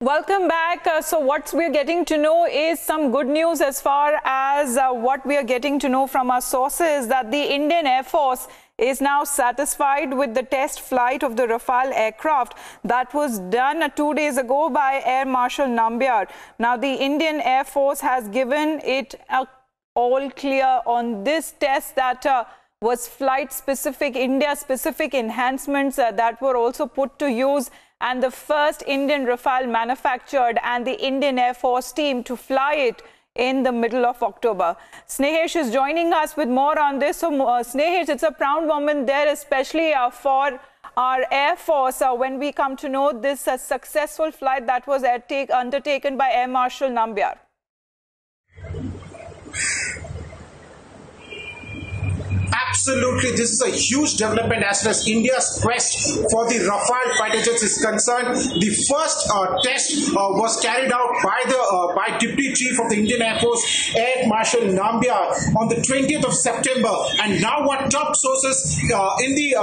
Welcome back. So what we're getting to know is some good news as far as what we are getting to know from our sources, that the Indian Air Force is now satisfied with the test flight of the Rafale aircraft that was done 2 days ago by Air Marshal Nambiar. Now, the Indian Air Force has given it a all clear on this test that was flight-specific, India-specific enhancements that were also put to use, and the first Indian Rafale manufactured and the Indian Air Force team to fly it in the middle of October. Snehesh is joining us with more on this. So, Snehesh, it's a proud moment there, especially for our Air Force, when we come to know this successful flight that was undertaken by Air Marshal Nambiar. Absolutely, this is a huge development as far as India's quest for the Rafale fighter jets is concerned. The first test was carried out by Deputy Chief of the Indian Air Force, Air Marshal Nambiar, on the 20th of September. And now what top sources in the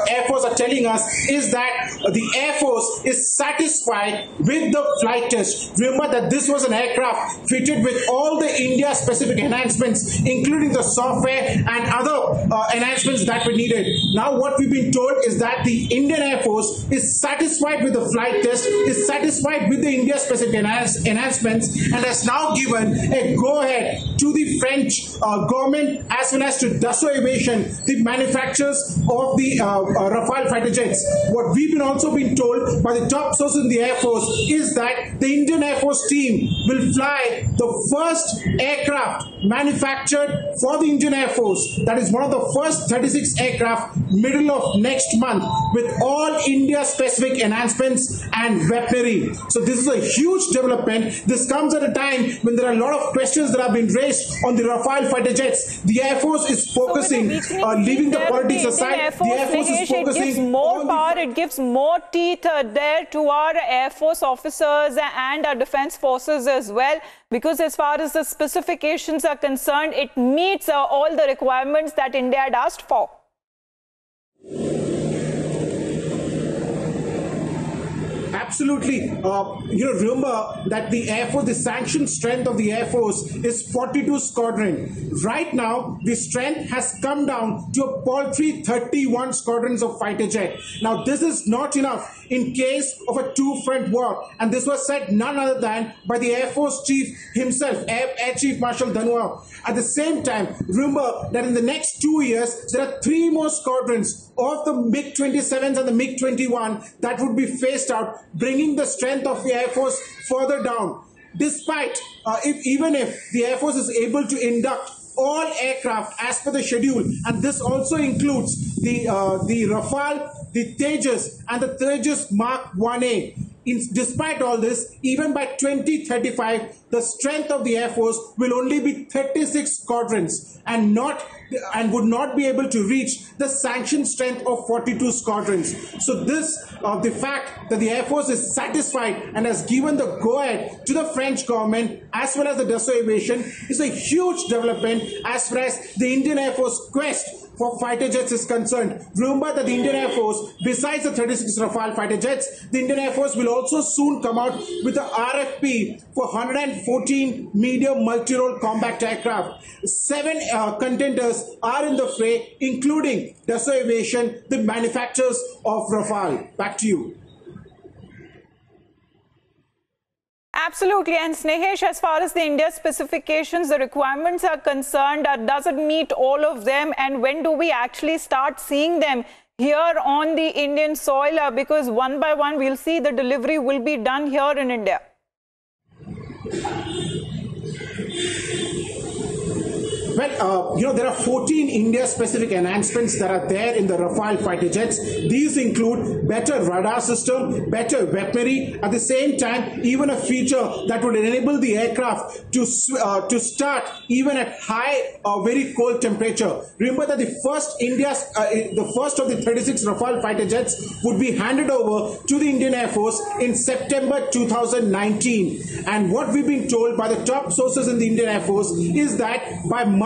Air Force are telling us is that the Air Force is satisfied with the flight test. Remember that this was an aircraft fitted with all the India-specific enhancements, including the software and other enhancements that were needed. Now what we've been told is that the Indian Air Force is satisfied with the flight test, is satisfied with the India-specific enhancements, and has now given a go-ahead to the French government as well as to Dassault Aviation, the manufacturers of the Rafale fighter jets. What we've also been told by the top sources in the Air Force is that the Indian Air Force team will fly the first aircraft manufactured for the Indian Air Force. That is one of the first 36 aircraft middle of next month with all India-specific enhancements and weaponry. So this is a huge development. This comes at a time when there are a lot of questions that have been raised on the Rafale fighter jets. The Air Force is focusing, leaving the politics aside. The Air Force is focusing. It gives more power, it gives more teeth there to our Air Force officers and our defense forces as well, because as far as the specifications are concerned, it meets all the requirements that India had asked for. Absolutely. Remember that the Air Force, the sanctioned strength of the Air Force is 42 squadron. Right now, the strength has come down to a paltry 31 squadrons of fighter jet. Now, this is not enough in case of a two-front war, and this was said none other than by the Air Force Chief himself, Air Chief Marshal Dhanwar. At the same time, remember that in the next 2 years, there are 3 more squadrons of the MiG-27s and the MiG-21 that would be phased out, bringing the strength of the Air Force further down. Despite, even if the Air Force is able to induct all aircraft as per the schedule, and this also includes the Rafale, the Tejas, and the Tejas Mark 1A. Despite all this, even by 2035, the strength of the Air Force will only be 36 squadrons and would not be able to reach the sanctioned strength of 42 squadrons. So the fact that the Air Force is satisfied and has given the go-ahead to the French government as well as the Dassault Aviation is a huge development as far as the Indian Air Force quest for fighter jets is concerned. Remember that the Indian Air Force, besides the 36 Rafale fighter jets, the Indian Air Force will also soon come out with the RFP for 114 medium multi-role combat aircraft. 7 contenders are in the fray, including Dassault Aviation, the manufacturers of Rafale. Back to you. Absolutely. And Snehesh, as far as the India specifications, the requirements are concerned, does it meet all of them? And when do we actually start seeing them here on the Indian soil? Because one by one, we'll see the delivery will be done here in India. Well, there are 14 India-specific enhancements that are there in the Rafale fighter jets. These include better radar system, better weaponry, at the same time, even a feature that would enable the aircraft to start even at high or very cold temperature. Remember that the first of the 36 Rafale fighter jets would be handed over to the Indian Air Force in September 2019. And what we've been told by the top sources in the Indian Air Force is that by March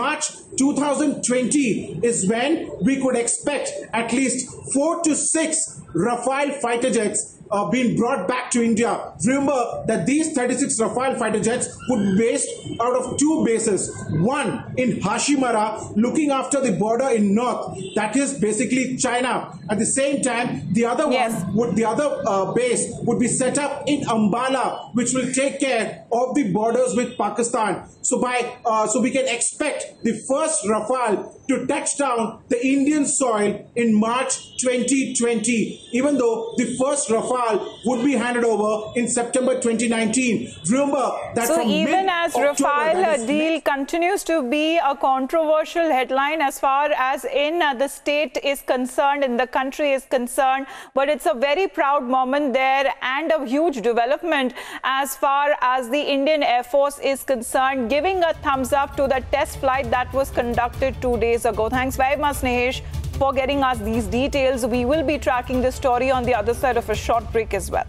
2020 is when we could expect at least 4 to 6 Rafale fighter jets been brought back to India. Remember that these 36 Rafale fighter jets would be based out of two bases. One in Hashimara, looking after the border in north, that is basically China. At the same time, the other base would be set up in Ambala, which will take care of the borders with Pakistan. So we can expect the first Rafale to touch down the Indian soil in March 2020, even though the first Rafale would be handed over in September 2019. Remember that so even as Rafale deal continues to be a controversial headline as far as in the state is concerned, in the country is concerned, but it's a very proud moment there and a huge development as far as the Indian Air Force is concerned, giving a thumbs up to the test flight that was conducted 2 days ago. Thanks very much, Snehesh, for getting us these details. We will be tracking this story on the other side of a short break as well.